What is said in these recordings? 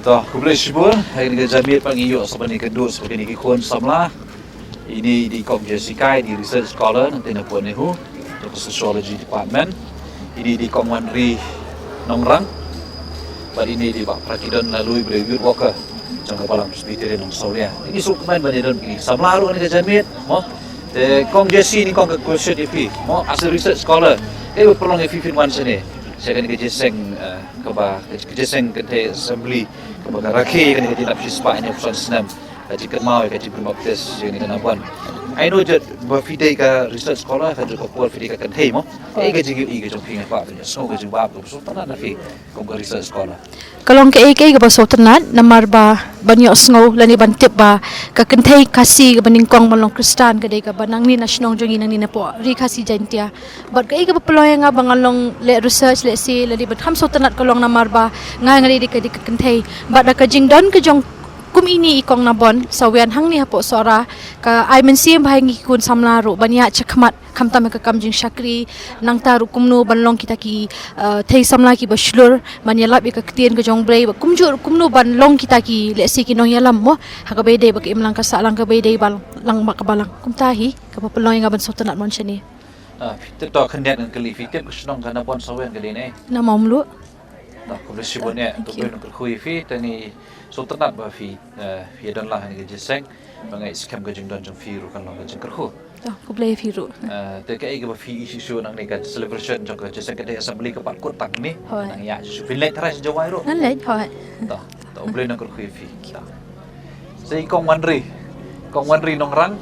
Toh, kumpulan syibur, hari ni jamit pangiyok sebenarnya kedua seperti ni kikun samlah. Ini di Kong Jessica, di research scholar nanti nak buat nehu, untuk sociology department. Ini di Kong Wanri Nongrang. Pada ini di Bak Prakidon lalu beri youth worker. Jangan balang presbyterian Nong Saulia. Ini sukuman banyak don pergi. Samlah lu ni jamit, mo. Kong Jessica ni Kong ke question ipi, mo as a research scholar. Perlu ngi fifin sini. Saya kan kejeseng kejeseng kete assembly kebaga rakhi kan kete nak sispa ini pesan senam kaji kermau kaji berbaptis yang ini nabuan. I know je berfidei ke research scholar kan juga puan fidei ke kentei mo. Kaji jong pingat pak punya so kaji bab tu so tanah nafi kong ke research scholar. Kalau ke baso tenat namar ba banyak sngo lani bantip ba ka kentei kasi ka baningkong malong Kristan ka dei ka banang ni national jongi nang ni na po ri kasi jantia but ka peloy nga bangalong le research le si lani bat ham so tenat kalong namar ba nga ngari di ka kentei but da ka jingdon ka jong kum ini ikong nabon sawian hang ni hapo sora ka ay mensim bahay ngikun samlaro banya chakmat kamtam ka kamjing syakri nang taru kumno banlong kita ki thei samla ki bashlur banya lab ka ktien ka jong brei kumjur kumno banlong kita ki lesi ki nong yalam mo ha ka bede ba ki imlang ka salang ka bede bal lang makabalang kumtahi ka papelong nga ban sotanat mon shani Fitur to kendian ng kali fitur kusnong kana bon sawian kali ni. na mamlu Nah, kumpulan syibur ni tu boleh nak berkhui fi tani so ternat ba fi dan lah ni kejeseng bangai scam ke jingdon jong fi ru kan long ke jeng kerhu. to ku play firu Te kai ke ba fi isu nang ni kan celebration jong ke jeseng ke dia assembly ke pat kotang ni nang ya su finlek teras jawai ro. nan lai hoi Tah, tak boleh nak berkhui fi. Sei Kong Wanri Nongrang.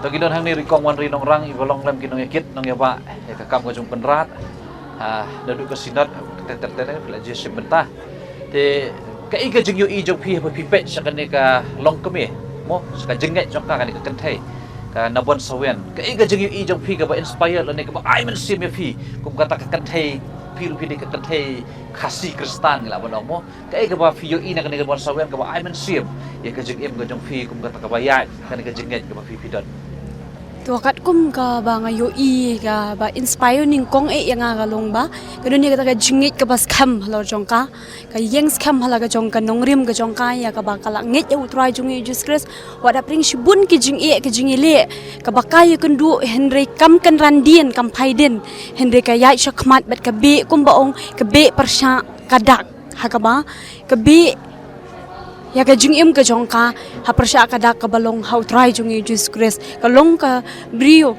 Tagi don hang ni Kong Wanri Nongrang ibolong lem kinong yakit nong ya ba ya kakam ke jong penrat. Duduk ke sinat tertentu belajar sebentar. Te kai ke jeng yu i jong pi pipet sakan ni ka long kemi mo sakan jenget jong ka kan ni ka kentai ka nabon sawen kai ke jeng yu i jong pi ka ba inspire lo ni ka ba ai men sim ya pi kum kata ka kentai pi lu pi ni ka kentai khasi Kristan ngila bonong mo kai ke ba pi yu i na ka ni ka bon sawen ka ba ai men sim ya ka jeng em ka jong pi kum kata ka ba ya kan ni ka jenget ka ba pi don tu kat kum ka ba ngayo i ka ba inspire ning kong yang ngalong ba kadon ni kata ka jingit ka bas kham halo jong ka yang kham hala ka jong ka nongrim ka jong ka ya ka ba kala ngit ya utrai jong Jesus Christ wada pring shibun ki jing le ka ba kay kundu Henry kam kan randien kam phaiden Henry ka ya shakmat bat ka be kum baong ka be persha kadak ha ka ba ka be ya ka jing ka jong ka ha persya ka dak ka balong how try jong Jesus Christ ka long ka brio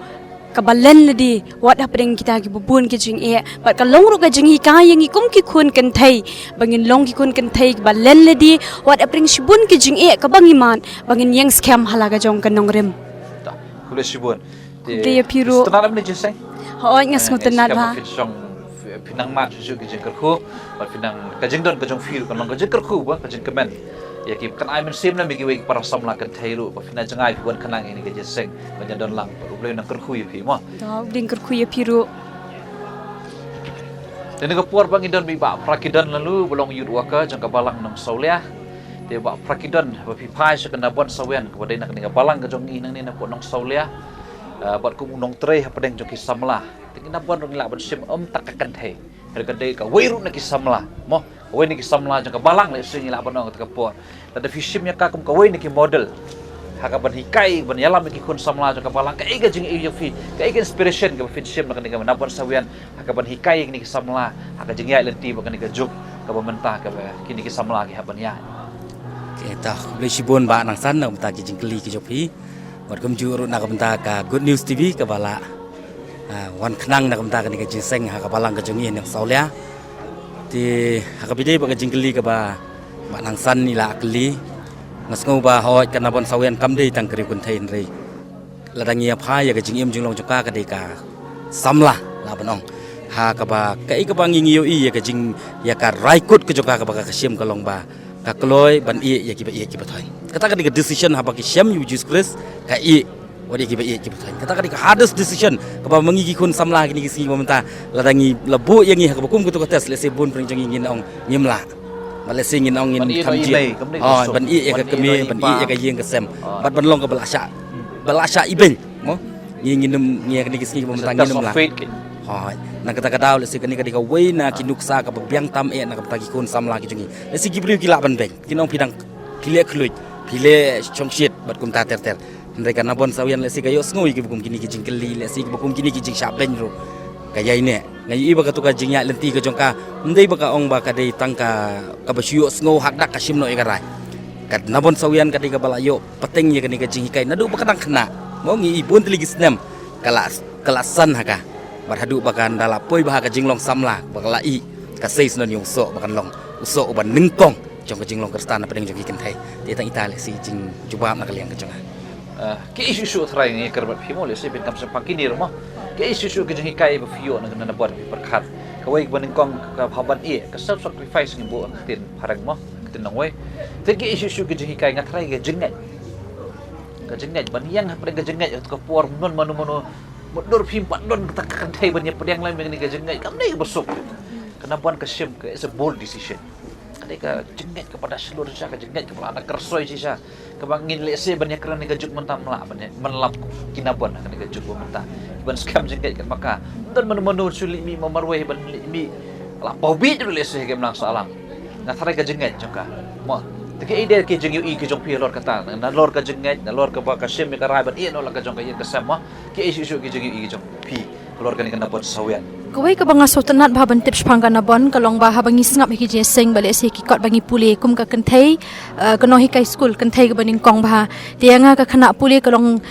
ka balen ledi wat ha pring kita ki bubun ki jing bat ka long ru ka jing ka yang ikum ki kun kan thai bangin long ki kun kan thai balen ledi wat ha pring shibun ki jing ka bangiman bangin yang scam hala ka jong ka nongrem ta kule syibur dia piru tenaram ni jeseng ho ngas ngutenat ba pinang mat susu ke jeng kerhu bat pinang ka jeng don ka jong firu kan long ka jeng kerhu ba ka jeng kemen ya ki kan ai men sim na migi wei para samla kan thairu ba fina jangai puan kanang ini ke jeseng banyak don lang ba boleh nak kerhu ya pi mo to ding kerku ya piru dan ke puar bang idon bi ba prakidon lalu belong yud waka jang ka balang nang saulia dia ba prakidon ba pi pai sa kana bon sawen ke badai nak ni ka balang ka jong nang ni na ko nang saulia bat ku nong tre ha padeng jong ki samla tingna bon rong la bon sim tak kan thai ka dei ka weiru na ki samla mo wei ni ki samla jang ka balang le sing la bon ka puar da fishim ya ka kum ka wei ni ki model haka ban hikai ban yalam ki kun samla jang ka balang ka iga jing i fi ka iga inspiration ka fishim na ka na bon sawian haka ban hikai ni ki samla haka jing ya lenti ba ka ni ka juk ka ba mentah ka kini ki samla ki haban ya kita boleh sibun ba nang san nak ta ki jing kli ki jopi wat kum ju ru nak benta ka good news tv ka bala wan khnang nak benta ka ni ka jing seng ha ka balang ka jong yang saulia ti ha ka bidei ba ka jing kli ka ba nang san ni la kli ngasngau ba hoi kana bon sawen kam dei tang kri kun thein rei ladangi apha ya ka jing em jing long joka ka dei ka samla la banong ha ka ba ka i ka ba ngi yo i ya ka jing ya ka raikut ka joka ka ba ka sim ka long ba ka kloi ban i ya ki ba thai kata ka di decision ha ba ki syam yu Jesus Christ ka i wadi ki ba i ki ba thai kata ka di hardest decision ka ba mangi ki kun samla ki ni ki si momenta ladangi lebu yang i ha ka ba kum ku to ka tes le se bun pring jang ngin ong nyimla Malaysia ngin ong ngin kam ji ban i ya ka kemi ban i ya ka yeng ka sem bat ban long ka balasha ibeng mo ngin ngi ka ni ki si momenta ngin la hoi nak kata kadau le sikani kadika weina kinuksa ka biang tam nak kata ki kun samla ki jungi le sigi bri ki la ban beng kinong pidang pile khluj pile chongshit bat kum ta ter ter mereka nabon sawian le siga yo snoi ki bukum kini ki jingkeli le sigi bukum kini ki jing sha ben ro kaya ini ngai iba ka tu ka jingya lenti ka jongka ndai ba ka ong ba ka dei tangka ka ba syu sngo hak dak ka sim no ikarai kat nabon sawian ka dei ka balayo peteng ye kani ka jing hikai nadu ba kadang kena mo ngi ibun teligi snem kalasan haka berhadu bakan dala poi bahaga jinglong samla bakala i ka seis non yung so bakan long uso uban ningkong jong ka jinglong kristan na pedeng jogi kentai dia tang itali si jing jubam na kaliang ka jonga ke isu trai ni kerbat phimo le se bin kam sa pakini rumah ke isu ke jeng hikai ba fio na buat perkhat ka wai ban kong ka phaban e ka self sacrifice ni bo tin parang mo tin nang wai te ke isu ke jeng hikai ngatrai ke jengai ban yang ha pedeng jengai ka por non manu Mudur pimpat don katakan thai banyak pedang lain begini ke jengai kam dai besok kena buan ke sim ke is a bold decision kadai ka jengai kepada seluruh sya ka jengai kepada anak kersoi sisa ke bangin lese banyak kerana ke juk mentam la banyak menlap kinabuan kan ke juk mentah ban scam jengai kan maka dan menu suli mi mamarwai ban mi la pobi tu lese ke menang salam na thare ke jengai joka mo Teke ide ke jeng ui ke jong pi lor kata na lor ka jengai na lor ka ba ka sim ka rai ban e no la ka jong ka yen ka sama ke isu ke jeng ui ke jong pi lor ka ni kan dapat sawian Kawai ka banga sotanat ba ban tips pangga na bon kalong ba habangi singap hi je seng bale se ki kot bangi pule kum ka kenthai kano hi kai school kenthai ka baning kong ba dia nga ka khana pule kalong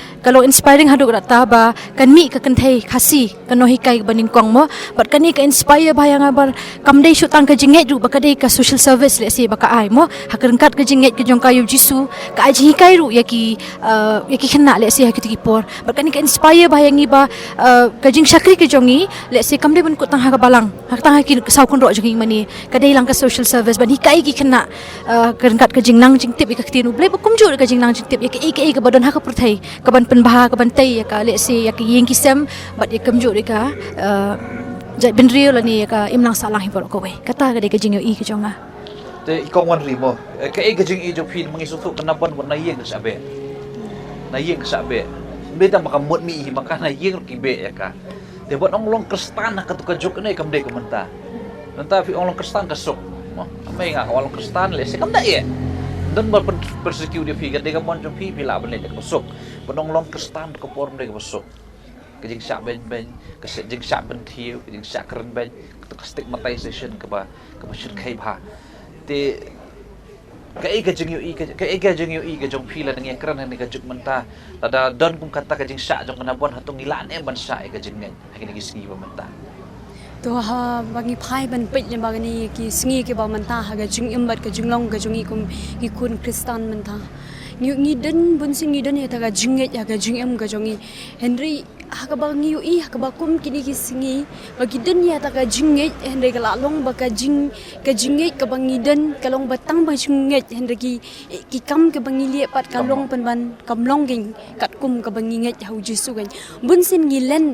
inspiring haduk rata ba kan mi ka kenthai khasi kano hi kai baning kong mo but kani ka inspire ba yang bar kam dei shutang ka jinget ru ba ka dei ka social service le se ba ka ai mo hakrengkat ka jinget ka jong kayu jisu ka aji hi kai ru ya ki khana le se ha ki por but kani ka inspire ba yang ba ka jing shakri ka jongi le se kam dei ban ko tang ha ka balang ha tang ha ki sau kon ro jing mani ka dei lang ka social service ban hi kai ki khana krengkat ka jing nang jing tip ka ktinu ble ba kum ju ka jing nang jing tip ya ka badon ha ka pruthai ka ban pen bah ka ban tai ya ka le se ya ki yeng ki sem but ya kam ju ka jai ben real ni ya ka imlang salang hi por ko we kata ka dei ka jing yo i ka jonga te ikong wan rimo ke ke jeng i jong pi mangisu tu kenapan bon na yeng ka sabe beda maka mut mi maka na yeng ki be ya ka te buat long kristan ka tu ka juk ni kam dei ka menta nanta fi long kristan ka sok mo amai nga ka long kristan le se kam dai ye dan ber persecute dia fi ka dei ka mon jong pi bila ben le ka sok bonong long kristan ka por dei ka sok ka jing syak ben ka se jing syak ben thiu ka jing syak keren ben ka stigmatization ka ba shit khai ba te ka jeng yu i ka jong pila nang ekran ni ka juk menta tada don kum kata ka jing syak jong kana bon hatung ilan ban syak ka jing ngai hakini gisngi ba menta to ha bangi phai ban pit ni bagani ki sngi ke ba manta ha ga jing imbat ka jinglong ka jungi kum ki kun kristan manta ngi den bun singi den ya ta ga jinget ya ga jing em ga jongi Henry ha ka bangi ui ha ka ba kum kini ki singi bagi den ya ta ga jinget Henry ga la long ba ka jinget ka bangi den ka long batang ba jinget Henry ki kam ka bangi le pat ka long pan ban kam long ging kat kum ka bangi nget hau jisu gan bun sin ngi len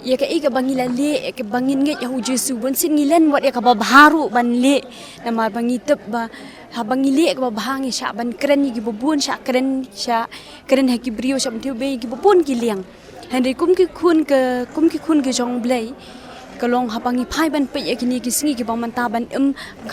ya ka ika bangi la le ka bangin nget hau jisu bun sin ngi len wat ya ka ba baru ban le na ma bangi tep ba ha bangi le ka ba bahangi sha ban kren gi bubun sha kren ha ki brio sha mtheu be gi bubun ki liang Henry kum ki khun ke jong blai kalong hapangi phai ban pe yakini ki singi ki bamanta ban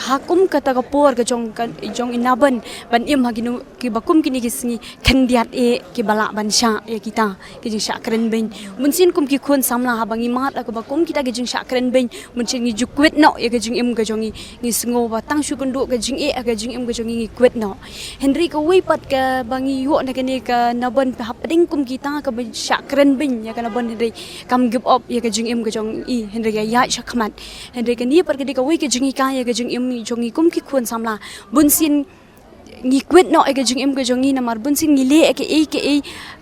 ha kum kata ka por ka jong inaban ban haginu ki bakum kini ki singi khandiat e ki bala ban sha ya kita ki jing sha kren ben munsin kum ki khun samla habangi mat ka bakum kita ki jing sha kren ben munsin ni jukwet no ya ka jing ka jongi ni singo ba tang shu kundu ka jing ka jing ka jongi ni kwet no Henry ka wei pat ka bangi yo na kini ka naban pa hapading kum kita ka ban sha kren ben ya ka naban Henry kam give up ya ka jing ka jong Henry ya shakmat Henry ka ni par ka di ka wei ka jingi ka ya ka jing jongi kum ki khun samla bunsin ngi kwet no ka jing ka jongi na mar bunsin ngi le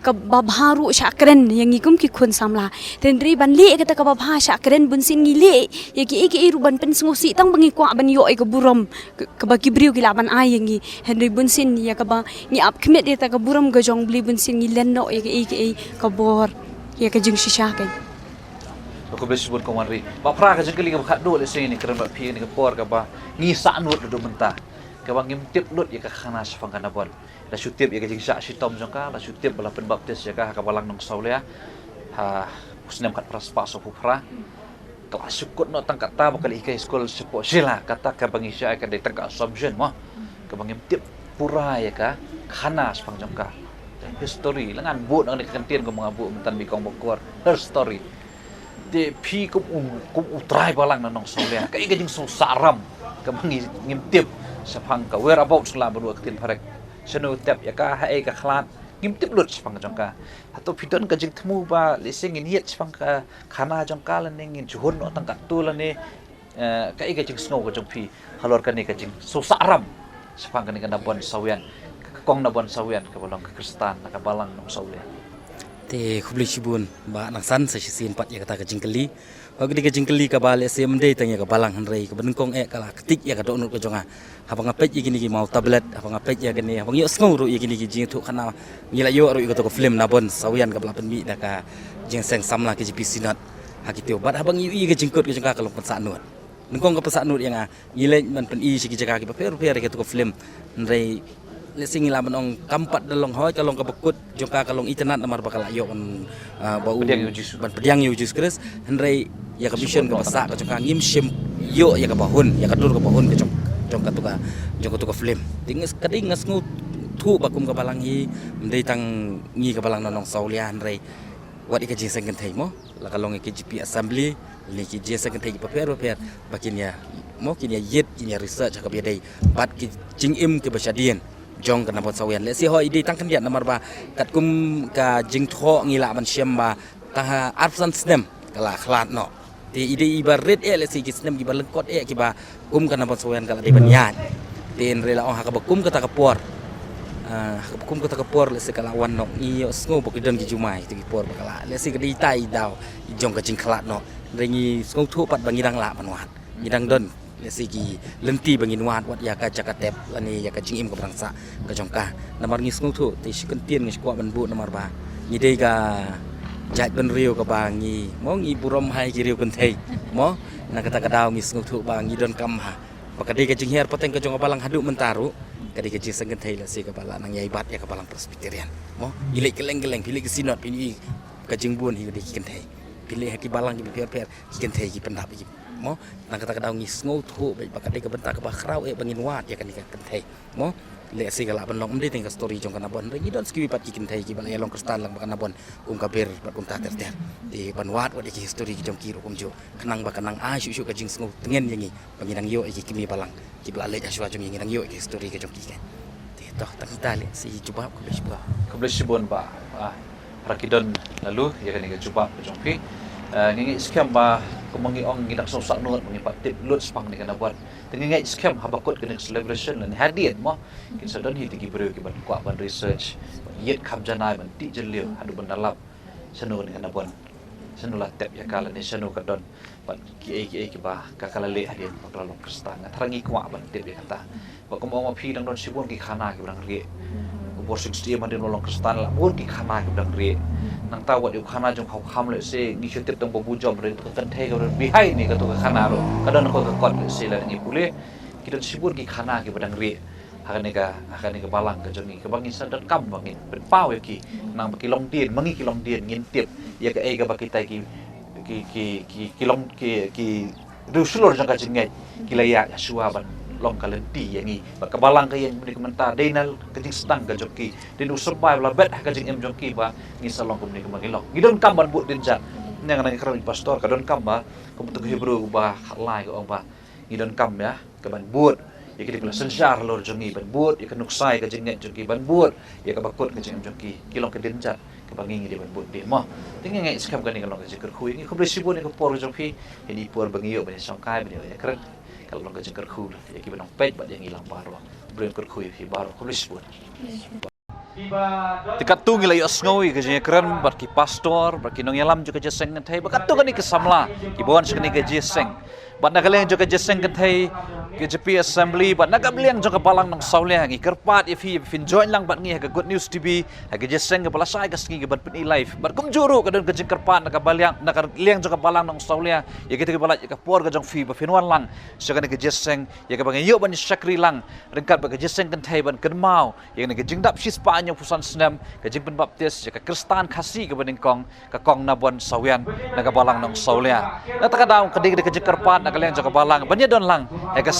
ka babharu shakren yang ngi kum ki khun samla Henry ban le ka ta ka babha shakren bunsin ngi le ya ki ruban pen sungusi tang bangi kwa ban yo ka burom ka ba kibriu ki laban ai ngi Henry bunsin ya ka ba ngi ap khmet ya ta ka burom ka jong bli bunsin ngi len no ya ka bor ya ka jing shisha kan ko besibun ko wanri ba pra ka jengkeli ka khat do le sing ni keren ba pi ni ka por ka ba ngi sa nut do menta ka ba ngim tip lut ya ka khana sfang kana bon la shutip ya ka jing sa shitom jongka la shutip bala pen baptis ya ka balang nong saulya ha usnem khat pras pa so pra kelas syukut no tang kata bakal ikai sekolah sepo sila kata ka bangi sya ka de tang assumption mo ka bangi tip pura ya ka khana spang jam ka history lengan bu nang kentien ko mga bu mentan bikong bokor her story de pi kum utrai balang nang solia ka ikai jing so saram ka bangi ngim tip sapang ka whereabouts la banu aktin parek senu tep ya ka ha ka khlat ngim tip lut spang jam ka atau pidon ka jing temu ba lising in hiet spang ka khana jam ka lan ngin chuhun no tang ka tu lan ni ka ikai jing snow ka jong pi halor ka ni ka jing so saram sapang ka ni ka nabon sawian kong nabon sawian ka balong ka kristan ka balang nong sawian te khubli shibun ba nang san sa sin pat ya kata ka jingkeli hagdi ka jingkeli ka bale se mende tang ya ka balang hanrei ka benengkong kala ketik ya ka donut ka jonga habang apet igini ki mau tablet habang apet ya gani habang yo sngo ru igini ki jing thu khana ngila yo ru ka to film nabon sawian ka balapen mi da ka jing seng samla ki jipi sinat hakitio bat habang yu ka jingkot ka jonga ka long pensa nut nengkong ka pensa nut yang ngile man pen i si ki jaga ki per ka to film hanrei lesing ila manong kampat dalong hoy kalong kabekut jongka kalong itenat namar bakal ayo kan bau pediang yu jus kres henrei ya ka mission ka basa ka jongka ngim sim yo ya ka bahun ya ka dur ka bahun ka jongka tuka film tinges kading ngasngu thu bakum ka balang hi mendei tang ngi ka balang nonong saulia henrei wat ika jing sengken thai mo la kalong ke GP assembly li ki jing sengken thai paper bakin ya mo kin ya yet kin ya research ka biadai bat ki jing im ke basadian jong kana bot sawian le si ho ide tang kan dia namar ba kat kum ka jing tho ngila man siam ba ta arsan snem kala khlat no ti ide ibaret le si snem ki ba lengkot ki ba kum kana bot sawian kala de banyan tin rela on ha ka kum ka ta ka por kum ka ta ka por le si kala wan no i sngo bo ki don ki jumai ti ki por ba kala le si ka di tai daw jong ka jing khlat no rengi sngo thu pat bangidang la manwat ngidang don lesigi lenti bangin wat ya ka jakatep lani ya ka jingim ka brangsa ka jongka namar ngi sngu thu ti sikentien ngi kwa ban bu namar ba ngi dei ka jat ben riu ka bangi mo ngi burom hai ki riu kan thei mo na kata ka daw ngi sngu thu ba ngi don kam ha pakadei ka jingher pateng ka jong balang hadu mentaru kadei ka jing sengken thei la si ka bala nang yai bat ya ka balang presbyterian mo ilek keleng-keleng pilih ke sinot pilih ka jingbun hi ka ken thei pilih ki balang ki per ki ken thei ki pendap ki mo nang kata kadang ngis ngau thu bai bakadai ka bentak ba khrau bangin wat ya kan kan thai mo le si kala ban long mde ting ka story jong kana bon ri don skiwi pat ki thai ki bal long kristan lang bakana bon ka ber bat ta ter ter di ban wat wat ki history ki jong ki ro jo kanang ba kanang a shu ka jing ngau tengen yangi banginang yo ki kimi balang ki bla le aswa jong yangi nang yo ki history ka jong ki kan ti toh tak kita le si jubab ko ke shibon ba rakidon lalu ya kan ke jubab jong pi ngi scam ba kumangi ong gidak so sak nut mengi patip lut spang ni kana buat tengi scam habakut kena celebration lan hadian mo kin sadon hi tigi bro ki ban kwa ban research yet kham janai ban ti jelio hadu ban dalap sanu ni kana buat sanu la tep ya kala ni sanu kadon ban ki ba ka kala le hadian bakal long kristan tharangi kwa ban tip ya kata ba kumo phi dang don sibon ki khana ki bang ri bor 60 man din long kristan la bor ki khana ki bang ri nang tawat yu khana jong khau kham le se ni chutip tong bobu jom re to kan thai ka bihai ni ka to khana ro kadon ko ka kot se la ni pule kita sibur ki khana ki badang ri hakane ka balang ka jong ni ka bangin sadat kam bangin ben pau ki nang ba ki long dien mangi ki long dien ngin tip ya ka e ka ba kita ki long ki ru sulur jang ka jingai ki la ya suwa ban long kalenti yang ni kabalang ka yang komentar denal kajing sedang ka joki den survive la bet kajing em joki ba ngi salong ko ni ko magilong gidon kam ban but den jan nang nang karo pastor kadon kam ba ko betul hebrew ba lai ko ba ngidon kam ya ka ban but ya kidi kala sensyar lor jongi ban but ya kanuksai kajing net joki ban but ya ka bakut kajing em joki kilong ka den jan ka bangi di ban but de mo tingi ngai skam ka ni kalong ka jikir khui ngi ko bresibon ni ko por joki ini por bangiyo ba sangkai ba ya keren kalau nggak jengker khul ya kita nong pet bat yang hilang baru belum kerkhui hi baru kulis pun dekat tu ngilai asngoi ke jeng keren bat ki pastor bat ki nong yalam juga jeseng ngai bakat tu kan ni kesamla ki bawan sekni ke jeseng bat nak kalian juga jeseng ke thai KJP Assembly bat nagabliang jong kapalang ng sauliang ikarpat if join lang bat ngi Good News TV hagi jeseng kapala sai kasngi gaban peni live bat kum juru kadon kajing karpat nagabaliang nagaliang jong kapalang ng sauliang ya kita kapala ya kapor ka jong fi ba finwan lang siya ka jeseng ya kabang iyo ban syakri lang rengkat ba jeseng kan thai ban kenmau ya nagajing dap sis pa anyo pusan senam kajing pen baptis ya ka kristan kasih ka baning kong ka kong nabon sawian nagabalang ng sauliang natakadaw kadig kajing karpat nagaliang jong kapalang banya don lang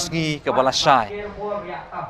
Ngi Kabalasai.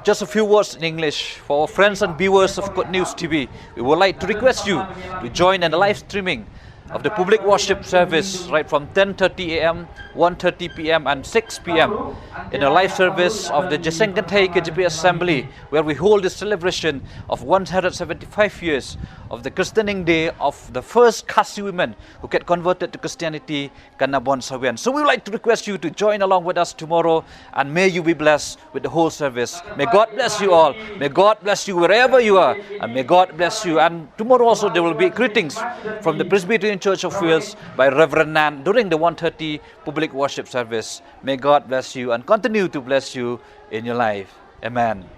Just a few words in English for our friends and viewers of Good News TV. We would like to request you to join in the live streaming of the public worship service right from 10:30 a.m., 1:30 p.m. and 6 p.m. in the live service of the Jesengantei KJP Assembly, where we hold the celebration of 175 years of the christening day of the first Khasi women who get converted to Christianity, Kanabon Sawian. So we would like to request you to join along with us tomorrow, and may you be blessed with the whole service. May God bless you all. May God bless you wherever you are, and may God bless you. And tomorrow also there will be greetings from the Presbyterian Church of Wales by Reverend Nan during the 1:30 public worship service. May God bless you and continue to bless you in your life. Amen.